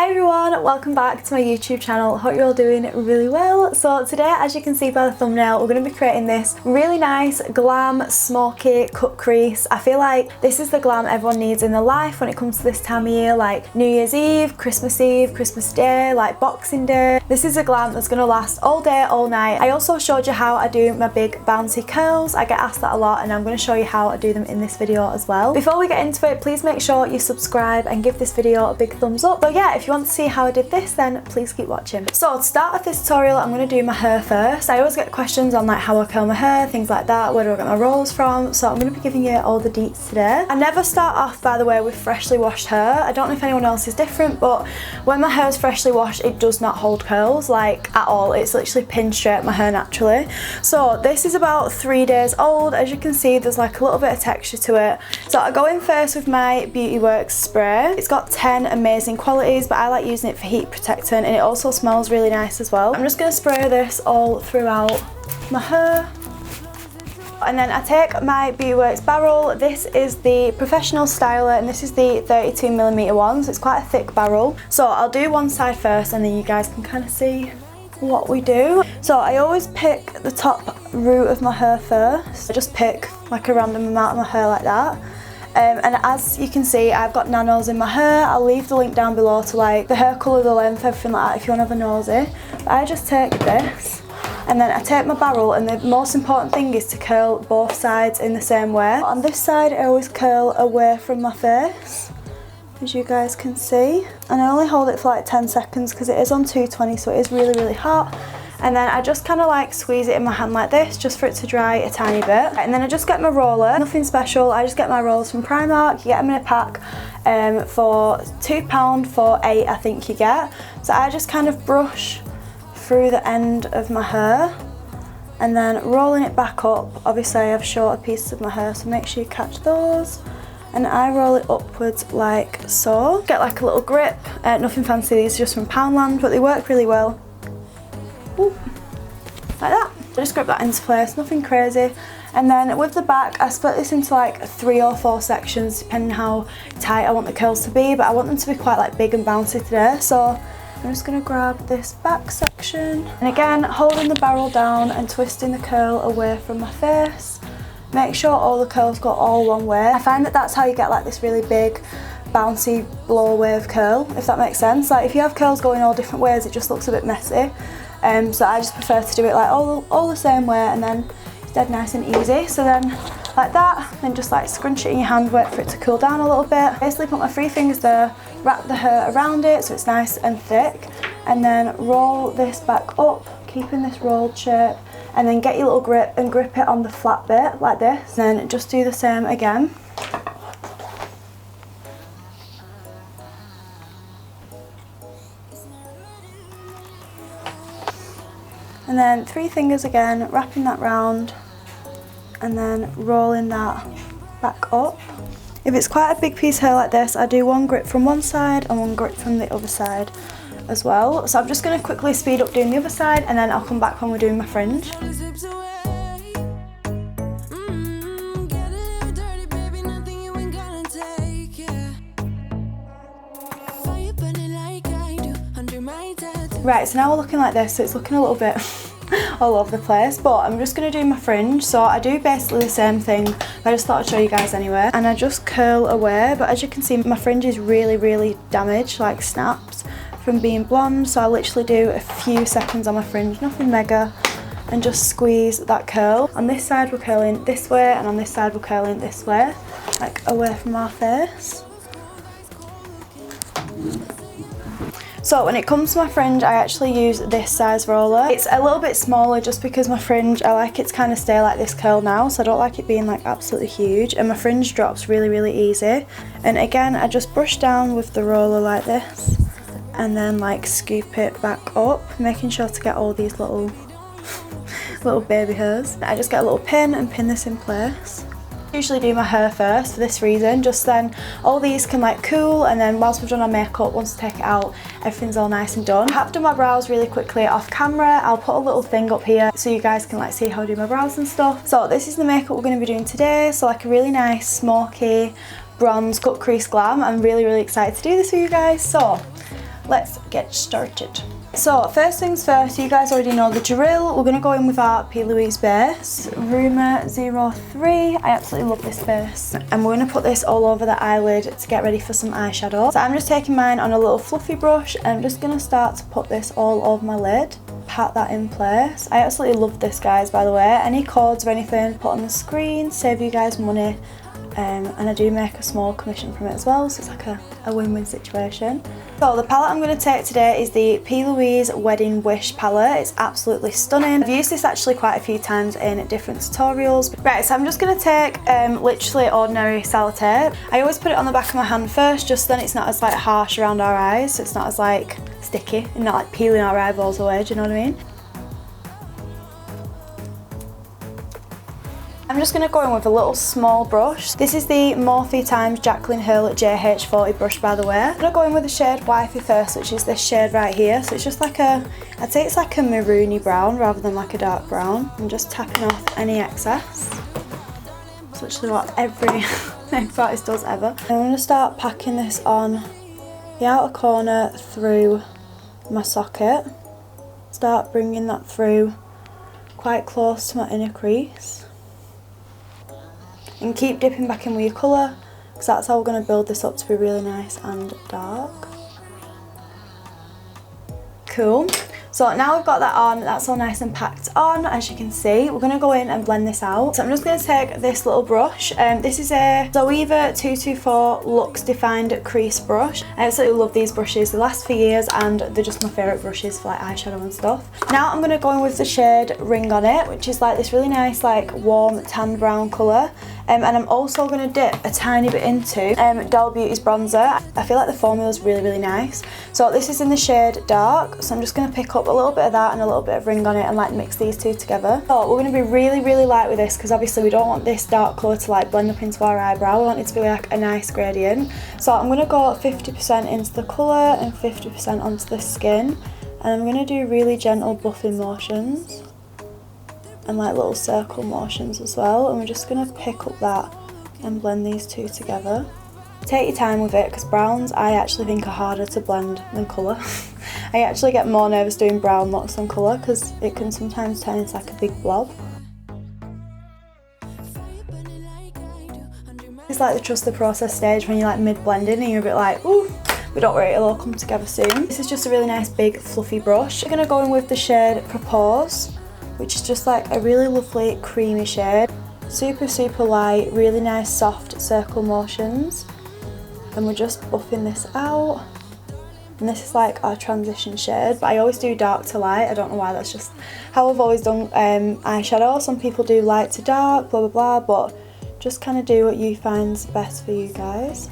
Hi everyone, welcome back to my YouTube channel. Hope you're all doing really well. So today, as you can see by the thumbnail, we're going to be creating this really nice glam smoky cut crease. I feel like this is the glam everyone needs in their life when it comes to this time of year, like New Year's Eve, Christmas Day, like Boxing Day. This is a glam that's going to last all day, all night. I also showed you how I do my big bouncy curls. I get asked that a lot and I'm going to show you how I do them in this video as well. Before we get into it, please make sure you subscribe and give this video a big thumbs up. But yeah, if you want to see how I did this, then please keep watching. So to start off this tutorial, I'm going to do my hair first. I always get questions on like how I curl my hair, things like that, where do I get my rolls from, so I'm going to be giving you all the deets today. I never start off, by the way, with freshly washed hair. I don't know if anyone else is different, but when my hair is freshly washed, it does not hold curls like at all. It's literally pinned straight up my hair naturally. So this is about 3 days old. As you can see, there's like a little bit of texture to it. So I go in first with my Beauty Works spray. It's got 10 amazing qualities, but I like using it for heat protectant, and it also smells really nice as well. I'm just going to spray this all throughout my hair. And then I take my Beauty Works barrel. This is the professional styler and this is the 32mm one, so it's quite a thick barrel. So I'll do one side first and then you guys can kind of see what we do. So I always pick the top root of my hair first. I just pick like a random amount of my hair like that. And as you can see, I've got nanos in my hair. I'll leave the link down below to like the hair colour, the length, everything like that if you want to have a nosy. But I just take this and then I take my barrel, and the most important thing is to curl both sides in the same way. On this side I always curl away from my face, as you guys can see. And I only hold it for like 10 seconds because it is on 220, so it is really hot. And then I just kind of like squeeze it in my hand like this just for it to dry a tiny bit. And then I just get my roller, nothing special. I just get my rollers from Primark. You get them in a pack for £2 for 8 I think you get. So I just kind of brush through the end of my hair and then rolling it back up. Obviously I have shorter pieces of my hair, so make sure you catch those. And I roll it upwards like so. Get like a little grip. Nothing fancy, these are just from Poundland, but they work really well. Ooh, like that. I just grip that into place, nothing crazy. And then with the back, I split this into like 3 or 4 sections depending how tight I want the curls to be, but I want them to be quite like big and bouncy today. So I'm just going to grab this back section. And again, holding the barrel down and twisting the curl away from my face. Make sure all the curls go all one way. I find that that's how you get like this really big bouncy blow wave curl, if that makes sense. Like if you have curls going all different ways, it just looks a bit messy. So I just prefer to do it like all the same way, and then it's dead nice and easy. So then like that, then just like scrunch it in your hand, wait for it to cool down a little bit. Basically put my 3 fingers there, wrap the hair around it so it's nice and thick, and then roll this back up, keeping this rolled shape, and then get your little grip and grip it on the flat bit like this. And then just do the same again. And then 3 fingers again, wrapping that round and then rolling that back up. If it's quite a big piece of hair like this, I do one grip from one side and one grip from the other side as well. So I'm just going to quickly speed up doing the other side and then I'll come back when we're doing my fringe. Right, so now we're looking like this, so it's looking a little bit all over the place, but I'm just going to do my fringe. So I do basically the same thing, but I just thought I'd show you guys anyway. And I just curl away, but as you can see, my fringe is really damaged, like snapped from being blonde. So I literally do a few seconds on my fringe, nothing mega, and just squeeze that curl. On this side we're curling this way, and on this side we're curling this way, like away from our face. So when it comes to my fringe, I actually use this size roller. It's a little bit smaller just because my fringe, I like it to kind of stay like this curl now, so I don't like it being like absolutely huge, and my fringe drops really easy. And again, I just brush down with the roller like this and then like scoop it back up, making sure to get all these little baby hairs. I just get a little pin and pin this in place. I usually do my hair first for this reason, just then all these can like cool, and then whilst we've done our makeup, once I take it out, everything's all nice and done. I have done my brows really quickly off camera. I'll put a little thing up here so you guys can like see how I do my brows and stuff. So this is the makeup we're going to be doing today, so like a really nice smoky bronze cut crease glam. I'm really excited to do this for you guys. So let's get started. So first things first, you guys already know the drill. We're going to go in with our P. Louise base, Rumour 03. I absolutely love this base. And we're going to put this all over the eyelid to get ready for some eyeshadow. So I'm just taking mine on a little fluffy brush and I'm just going to start to put this all over my lid. Pat that in place. I absolutely love this, guys, by the way. Any codes or anything, put on the screen, save you guys money. And I do make a small commission from it as well, so it's like a win-win situation. So the palette I'm going to take today is the P. Louise Wedding Wish palette. It's absolutely stunning. I've used this actually quite a few times in different tutorials. Right, so I'm just going to take literally ordinary sellotape. I always put it on the back of my hand first, just then it's not as like harsh around our eyes, so it's not as like sticky and not like peeling our eyeballs away, do you know what I mean? I'm just going to go in with a little small brush. This is the Morphe x Jaclyn Hill JH40 brush, by the way. I'm going to go in with the shade Wifey first, which is this shade right here. So it's just like I'd say it's like a maroony brown rather than like a dark brown. I'm just tapping off any excess. It's literally what every makeup artist does ever. I'm going to start packing this on the outer corner through my socket. Start bringing that through quite close to my inner crease. And keep dipping back in with your colour, because that's how we're going to build this up to be really nice and dark. Cool. So now we've got that on, that's all nice and packed on, as you can see. We're going to go in and blend this out. So I'm just going to take this little brush. This is a Zoeva 224 Luxe Defined Crease brush. I absolutely love these brushes. They last for years and they're just my favourite brushes for like eyeshadow and stuff. Now I'm going to go in with the shade Ring on It, which is like this really nice like warm tan brown colour. And I'm also going to dip a tiny bit into Dolly Beauty's bronzer. I feel like the formula is really, really nice. So this is in the shade Dark. So I'm just going to pick up a little bit of that and a little bit of Ring on It and like mix these two together. So we're going to be really, really light with this because obviously we don't want this dark colour to like blend up into our eyebrow. We want it to be like a nice gradient. So I'm going to go 50% into the colour and 50% onto the skin. And I'm going to do really gentle buffing motions. And like little circle motions as well, and we're just going to pick up that and blend these two together. Take your time with it because browns I actually think are harder to blend than colour. I actually get more nervous doing brown looks than colour because it can sometimes turn into like a big blob. It's like the trust the process stage when you're like mid blending and you're a bit like, ooh, but don't worry, it'll all come together soon. This is just a really nice big fluffy brush. I'm going to go in with the shade Propose, which is just like a really lovely creamy shade. Super, super light, really nice soft circle motions. And we're just buffing this out. And this is like our transition shade, but I always do dark to light. I don't know why, that's just how I've always done eyeshadow. Some people do light to dark, blah, blah, blah, but just kind of do what you find's best for you guys.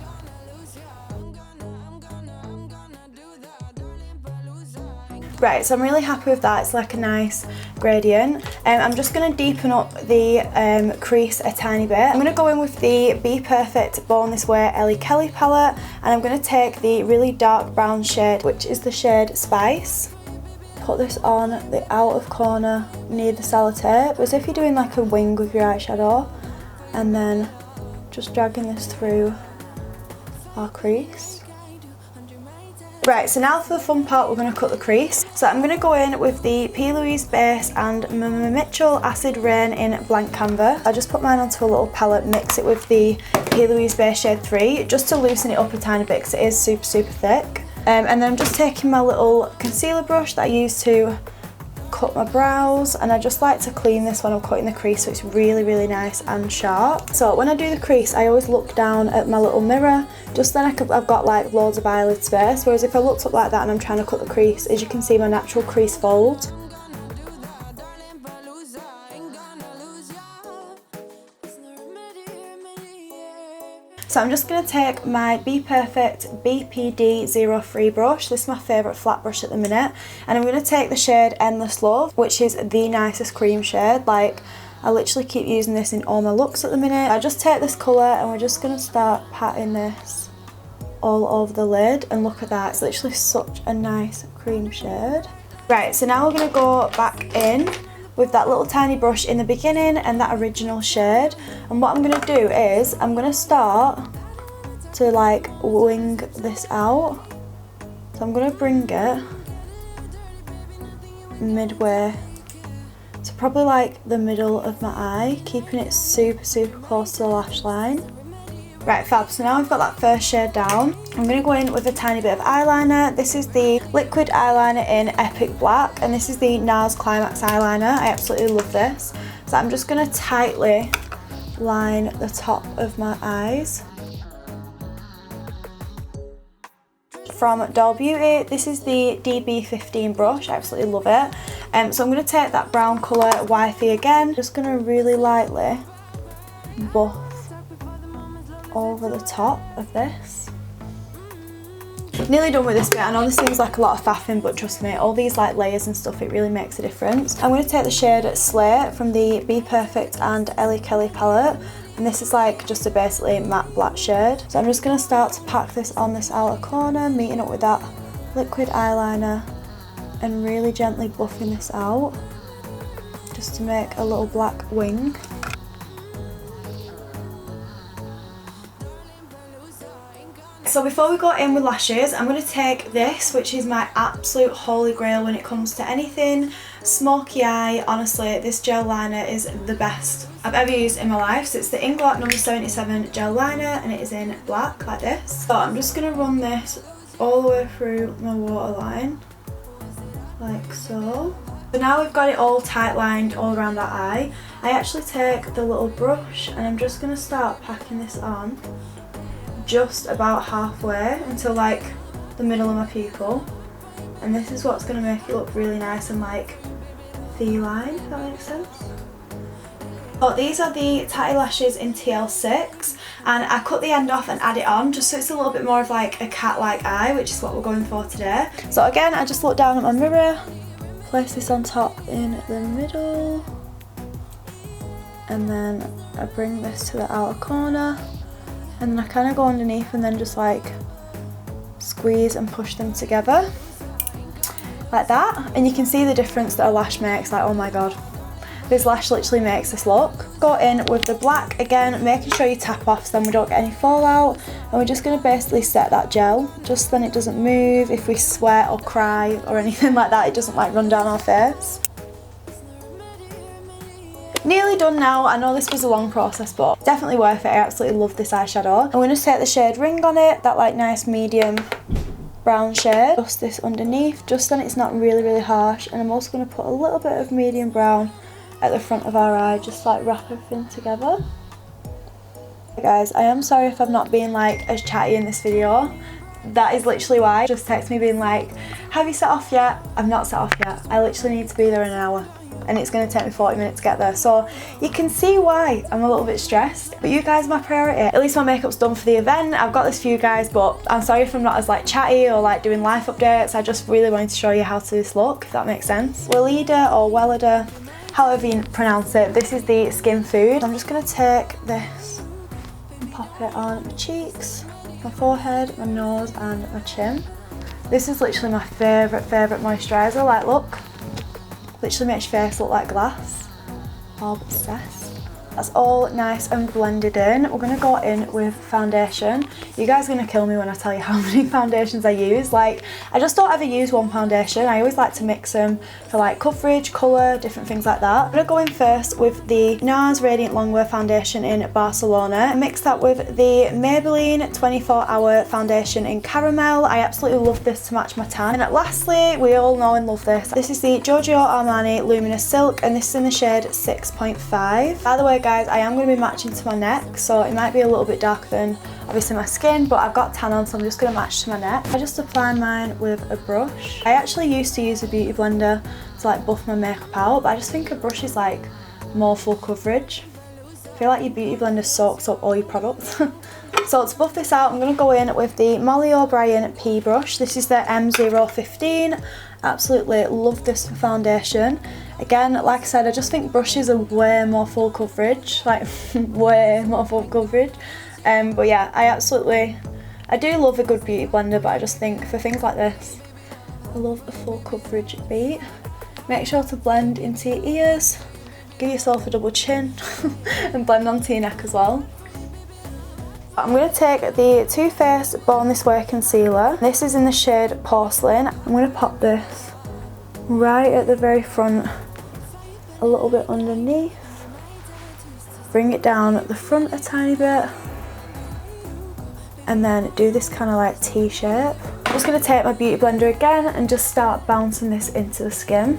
Right, so I'm really happy with that. It's like a nice gradient. I'm just going to deepen up the crease a tiny bit. I'm going to go in with the Be Perfect Born This Way Elle Kelly palette, and I'm going to take the really dark brown shade, which is the shade Spice. Put this on the outer corner near the sellotape, as if you're doing like a wing with your eyeshadow, and then just dragging this through our crease. Right, so now for the fun part, we're going to cut the crease. So I'm going to go in with the P. Louise base and Mama Mitchell Acid Rain in Blank Canvas. I just put mine onto a little palette, mix it with the P. Louise base shade 3, just to loosen it up a tiny bit because it is super, super thick. And then I'm just taking my little concealer brush that I use to cut my brows, and I just like to clean this when I'm cutting the crease so it's really, really nice and sharp. So when I do the crease, I always look down at my little mirror, just then I've got like loads of eyelid space, whereas if I looked up like that and I'm trying to cut the crease, as you can see, my natural crease folds. So I'm just going to take my Be Perfect BPD03 brush. This is my favourite flat brush at the minute. And I'm going to take the shade Endless Love, which is the nicest cream shade. Like, I literally keep using this in all my looks at the minute. I just take this colour and we're just going to start patting this all over the lid. And look at that, it's literally such a nice cream shade. Right, so now we're going to go back in with that little tiny brush in the beginning and that original shade, and what I'm going to do is I'm going to start to like wing this out So I'm going to bring it midway to probably like the middle of my eye, keeping it super close to the lash line. Right, fab, so now we've got that first shade down. I'm going to go in with a tiny bit of eyeliner. This is the liquid eyeliner in Epic Black, and this is the NARS Climax eyeliner. I absolutely love this. So I'm just going to tightly line the top of my eyes. From Dolly Beauty, this is the DB15 brush. I absolutely love it. So I'm going to take that brown colour Wifey again. Just going to really lightly buff over the top of this. Nearly done with this bit. I know this seems like a lot of faffing, but trust me, all these like layers and stuff, it really makes a difference. I'm going to take the shade Slay from the Be Perfect and Elle Kelly palette, and this is like just a basically matte black shade. So I'm just going to start to pack this on this outer corner, meeting up with that liquid eyeliner and really gently buffing this out just to make a little black wing. So before we go in with lashes, I'm going to take this, which is my absolute holy grail when it comes to anything smoky eye. Honestly, this gel liner is the best I've ever used in my life. So it's the Inglot number 77 gel liner, and it is in black like this. So I'm just going to run this all the way through my waterline, like so. So now we've got it all tight lined all around that eye. I actually take the little brush and I'm just going to start packing this on just about halfway until like the middle of my pupil, and this is what's going to make it look really nice and like feline, if that makes sense. Oh, these are the Tatty Lashes in TL6, and I cut the end off and add it on just so it's a little bit more of like a cat-like eye, which is what we're going for today. So again, I just look down at my mirror, place this on top in the middle, and then I bring this to the outer corner. And then I kind of go underneath and then just like squeeze and push them together like that. And you can see the difference that a lash makes. Like, oh my god, this lash literally makes this look. Go in with the black again, making sure you tap off so then we don't get any fallout. And we're just going to basically set that gel just then it doesn't move. If we sweat or cry or anything like that, it doesn't like run down our face. Nearly done now. I know this was a long process, but definitely worth it. I absolutely love this eyeshadow. I'm going to take the shade Ring on it, that like nice medium brown shade. Just this underneath, just then it's not really harsh. And I'm also going to put a little bit of medium brown at the front of our eye, just like wrap everything together. Hey guys, I am sorry if I'm not being like as chatty in this video. That is literally why. Just text me being like, have you set off yet? I've not set off yet. I literally need to be there in an hour. And it's going to take me 40 minutes to get there, so you can see why I'm a little bit stressed. But you guys are my priority. At least my makeup's done for the event. I've got this for you guys, but I'm sorry if I'm not as like chatty or like doing life updates. I just really wanted to show you how to do this look, if that makes sense. Weleda or Weleda, however you pronounce it. This is the Skin Food. I'm just going to take this and pop it on my cheeks, my forehead, my nose and my chin. This is literally my favourite moisturiser. Like, look. Literally makes your face look like glass. Oh, obsessed. That's all nice and blended in. We're going to go in with foundation. You guys are going to kill me when I tell you how many foundations I use. Like, I just don't ever use one foundation. I always like to mix them for like coverage, colour, different things like that. I'm going to go in first with the NARS Radiant Longwear Foundation in Barcelona. I mix that with the Maybelline 24 Hour Foundation in Caramel. I absolutely love this to match my tan. And lastly, we all know and love this. This is the Giorgio Armani Luminous Silk, and this is in the shade 6.5. By the way, guys, I am going to be matching to my neck, so it might be a little bit darker than obviously my skin, but I've got tan on, so I'm just going to match to my neck. I just apply mine with a brush. I actually used to use a beauty blender to like buff my makeup out, but I just think a brush is like more full coverage. I feel like your beauty blender soaks up all your products. So to buff this out, I'm going to go in with the Molly O'Brien P brush. This is the M015. Absolutely love this for foundation. Again, like I said, I just think brushes are way more full coverage, like way more full coverage. But yeah, I do love a good beauty blender, but I just think for things like this, I love a full coverage beat. Make sure to blend into your ears, give yourself a double chin and blend onto your neck as well. I'm going to take the Too Faced Born This Way concealer. This is in the shade Porcelain. I'm going to pop this right at the very front, a little bit underneath. Bring it down at the front a tiny bit. And then do this kind of like T-shape. I'm just going to take my beauty blender again and just start bouncing this into the skin.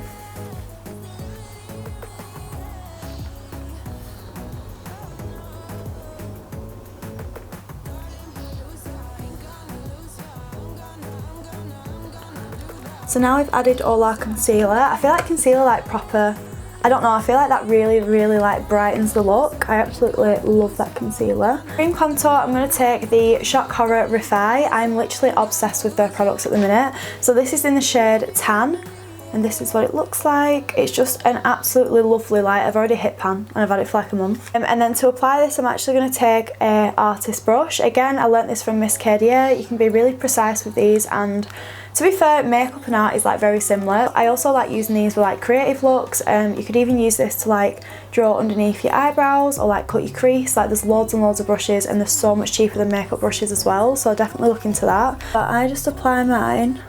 So now we've added all our concealer. I feel like concealer like proper, I don't know, I feel like that really like brightens the look. I absolutely love that concealer. Cream contour, I'm going to take the Shock Horror Refi. I'm literally obsessed with their products at the minute. So this is in the shade Tan, and this is what it looks like. It's just an absolutely lovely light. I've already hit pan and I've had it for like a month. And then to apply this, I'm actually going to take a artist brush. Again, I learnt this from Miss Kadier. You can be really precise with these, and to be fair, makeup and art is like very similar. I also like using these for like creative looks. You could even use this to like draw underneath your eyebrows or like cut your crease. Like there's loads and loads of brushes, and they're so much cheaper than makeup brushes as well. So definitely look into that. But I just apply mine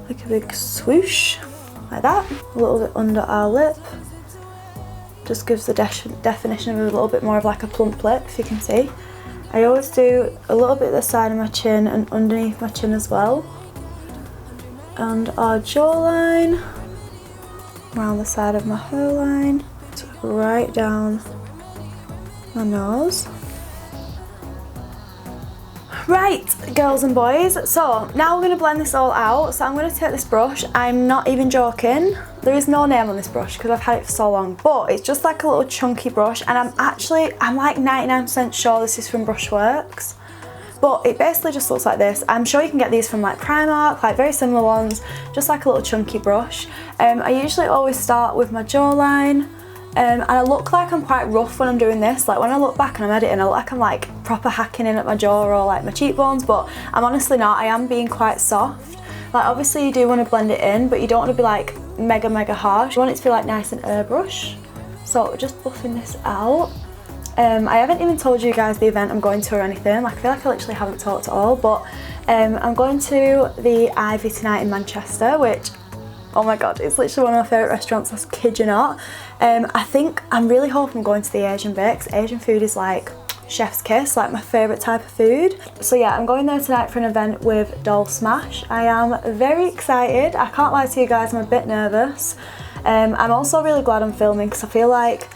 like a big swoosh, like that. A little bit under our lip. Just gives the definition of a little bit more of like a plump lip, if you can see. I always do a little bit at the side of my chin and underneath my chin as well. And our jawline, around the side of my hairline, right down my nose. Right, girls and boys, so now we're going to blend this all out. So I'm going to take this brush. I'm not even joking. There is no name on this brush because I've had it for so long, but it's just like a little chunky brush, and I'm like 99% sure this is from Brushworks. But it basically just looks like this. I'm sure you can get these from like Primark, like very similar ones, just like a little chunky brush. I usually always start with my jawline, and I look like I'm quite rough when I'm doing this. Like when I look back and I'm editing, I look like I'm like proper hacking in at my jaw or like my cheekbones, but I'm honestly not. I am being quite soft. Like obviously you do want to blend it in, but you don't want to be like mega harsh. You want it to be like nice and airbrush. So just buffing this out. I haven't even told you guys the event I'm going to or anything. Like I feel like I literally haven't talked at all, but I'm going to the Ivy tonight in Manchester, which, oh my god, it's literally one of my favourite restaurants, I kid you not. I'm really hoping I'm going to the Asian bit, because Asian food is like chef's kiss, like my favourite type of food. So yeah, I'm going there tonight for an event with Doll Smash. I am very excited. I can't lie to you guys, I'm a bit nervous. I'm also really glad I'm filming, because I feel like,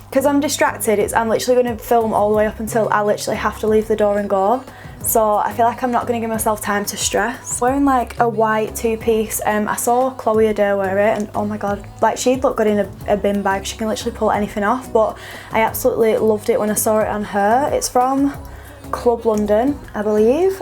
because I'm distracted, I'm literally going to film all the way up until I literally have to leave the door and go. So I feel like I'm not going to give myself time to stress. Wearing like a white two-piece, I saw Chloe Adair wear it, and oh my god, like she'd look good in a bin bag. She can literally pull anything off, but I absolutely loved it when I saw it on her. It's from Club London, I believe.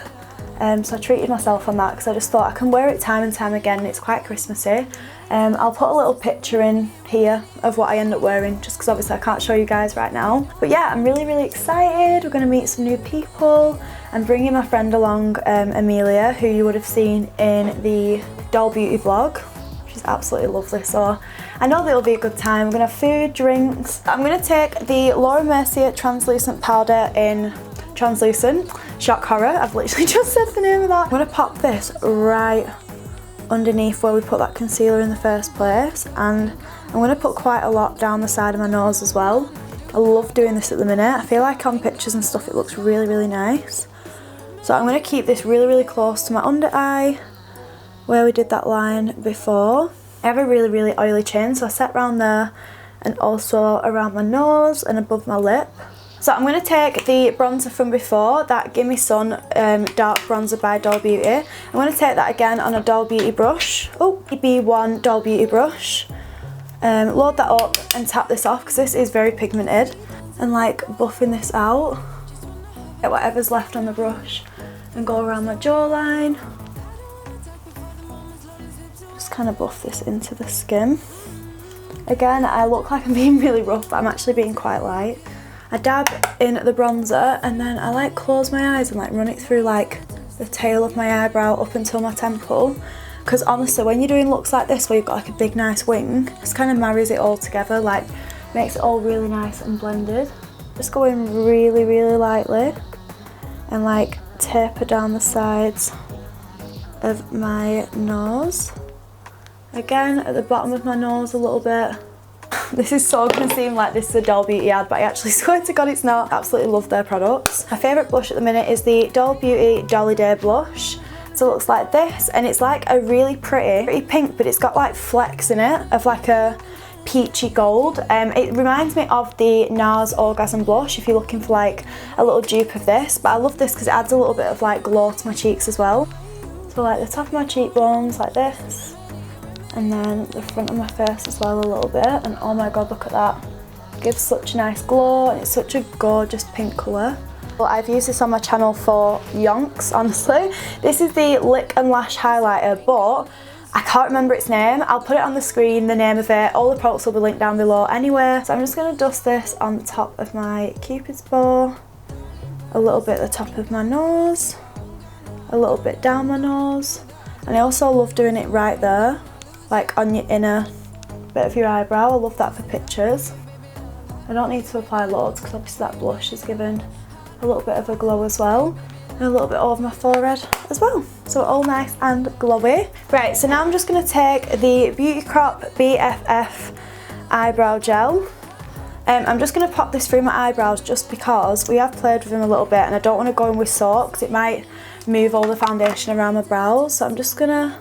So I treated myself on that because I just thought I can wear it time and time again, and it's quite Christmassy. I'll put a little picture in here of what I end up wearing, just because obviously I can't show you guys right now. But yeah, I'm really excited. We're going to meet some new people. I'm bringing my friend along, Amelia, who you would have seen in the Doll Beauty vlog. She's absolutely lovely, so I know that it'll be a good time. We're going to have food, drinks. I'm going to take the Laura Mercier translucent powder in Translucent Shock Horror. I've literally just said the name of that. I'm going to pop this right underneath where we put that concealer in the first place, and I'm going to put quite a lot down the side of my nose as well. I love doing this at the minute. I feel like on pictures and stuff it looks really nice. So I'm going to keep this really close to my under eye where we did that line before. I have a really oily chin, so I set around there and also around my nose and above my lip. So I'm going to take the bronzer from before, that Gimme Sun Dark Bronzer by Doll Beauty. I'm going to take that again on a Doll Beauty brush. Oh, B1 Doll Beauty brush. Load that up and tap this off, because this is very pigmented. And like buffing this out. Get whatever's left on the brush and go around my jawline. Just kind of buff this into the skin. Again, I look like I'm being really rough, but I'm actually being quite light. I dab in the bronzer, and then I like close my eyes and like run it through like the tail of my eyebrow up until my temple. Because honestly, when you're doing looks like this where you've got like a big nice wing, it just kind of marries it all together, like makes it all really nice and blended. Just go in really lightly. and like taper down the sides of my nose. Again, at the bottom of my nose a little bit. This is so gonna seem like this is a Dolly Beauty ad, but I actually swear to God it's not. Absolutely love their products. My favourite blush at the minute is the Dolly Beauty Dolly Day blush. So it looks like this, and it's like a really pretty pink, but it's got like flecks in it of like a peachy gold. It reminds me of the NARS Orgasm blush if you're looking for like a little dupe of this, but I love this because it adds a little bit of like glow to my cheeks as well. So like the top of my cheekbones like this, and then the front of my face as well a little bit, and oh my god, look at that. It gives such a nice glow, and it's such a gorgeous pink colour. Well, I've used this on my channel for yonks, honestly. This is the Lip and Lash highlighter, but I can't remember its name. I'll put it on the screen, the name of it. All the products will be linked down below anyway. So I'm just going to dust this on the top of my Cupid's bow, a little bit at the top of my nose, a little bit down my nose, and I also love doing it right there, like on your inner bit of your eyebrow. I love that for pictures. I don't need to apply loads because obviously that blush is given a little bit of a glow as well, and a little bit over my forehead as well, so all nice and glowy. Right, so now I'm just going to take the Beauty Crop BFF Eyebrow Gel. I'm just going to pop this through my eyebrows just because we have played with them a little bit, and I don't want to go in with soap because it might move all the foundation around my brows. So I'm just going to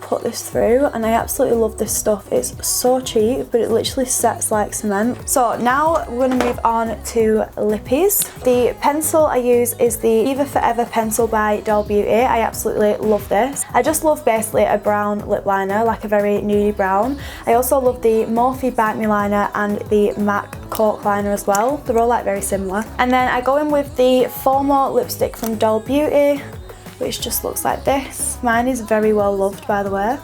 put this through, and I absolutely love this stuff. It's so cheap, but it literally sets like cement. So now we're going to move on to lippies. The pencil I use is the Viva Forever pencil by Dolly Beauty. I absolutely love this. I just love basically a brown lip liner, like a very nudie brown. I also love the Morphe Bite Me liner and the MAC Cork liner as well. They're all like very similar. And then I go in with the Formo lipstick from Dolly Beauty, which just looks like this. Mine is very well loved, by the way.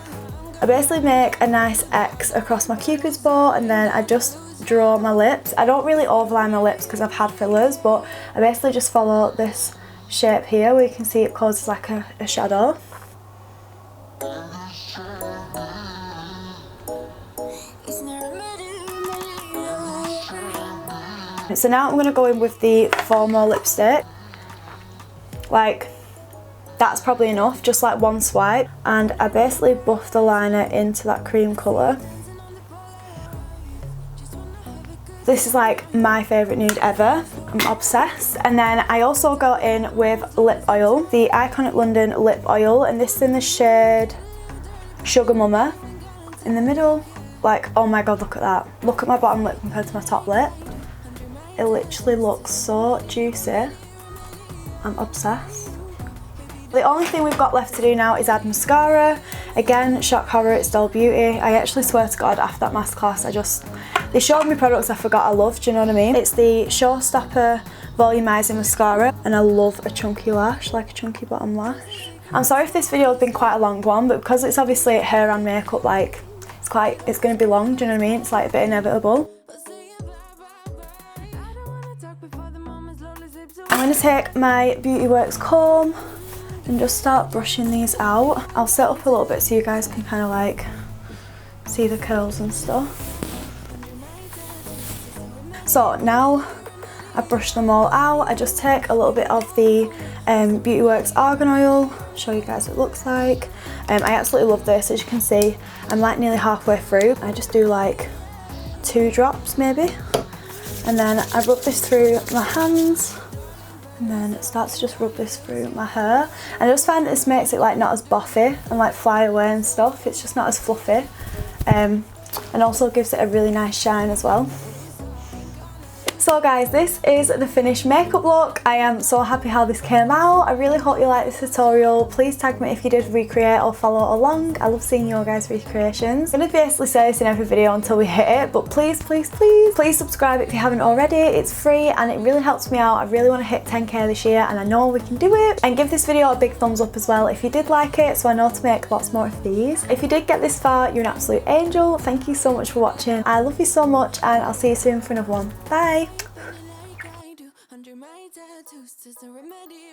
I basically make a nice X across my Cupid's bow, and then I just draw my lips. I don't really overline my lips because I've had fillers, but I basically just follow this shape here where you can see it causes like a shadow. So now I'm going to go in with the Formo lipstick. Like, that's probably enough, just like one swipe, and I basically buff the liner into that cream colour. This is like my favourite nude ever. I'm obsessed. And then I also go in with lip oil, the Iconic London lip oil, and this is in the shade Sugar Mama. In the middle, like, oh my god, look at that. Look at my bottom lip compared to my top lip. It literally looks so juicy. I'm obsessed. The only thing we've got left to do now is add mascara. Again, shock horror, it's Dolly Beauty. I actually swear to God, after that masterclass, they showed me products I forgot I loved, do you know what I mean? It's the Showstopper Volumizing Mascara, and I love a chunky lash, like a chunky bottom lash. I'm sorry if this video has been quite a long one, but because it's obviously hair and makeup, like, it's going to be long, do you know what I mean? It's like a bit inevitable. I'm going to take my Beauty Works comb and just start brushing these out. I'll set up a little bit so you guys can kind of like see the curls and stuff. So now I've brushed them all out, I just take a little bit of the Beauty Works Argan oil, show you guys what it looks like. I absolutely love this. As you can see, I'm like nearly halfway through. I just do like 2 drops maybe, and then I rub this through my hands, and then start to just rub this through my hair. And I just find that this makes it like not as boffy and like fly away and stuff. It's just not as fluffy, and also gives it a really nice shine as well. So guys, this is the finished makeup look. I am so happy how this came out. I really hope you liked this tutorial. Please tag me if you did recreate or follow along. I love seeing your guys' recreations. I'm going to basically say this in every video until we hit it, but please, please, please, please subscribe if you haven't already. It's free and it really helps me out. I really want to hit 10k this year, and I know we can do it. And give this video a big thumbs up as well if you did like it, so I know to make lots more of these. If you did get this far, you're an absolute angel. Thank you so much for watching. I love you so much, and I'll see you soon for another one. Bye! Under my tattoos, just a remedy.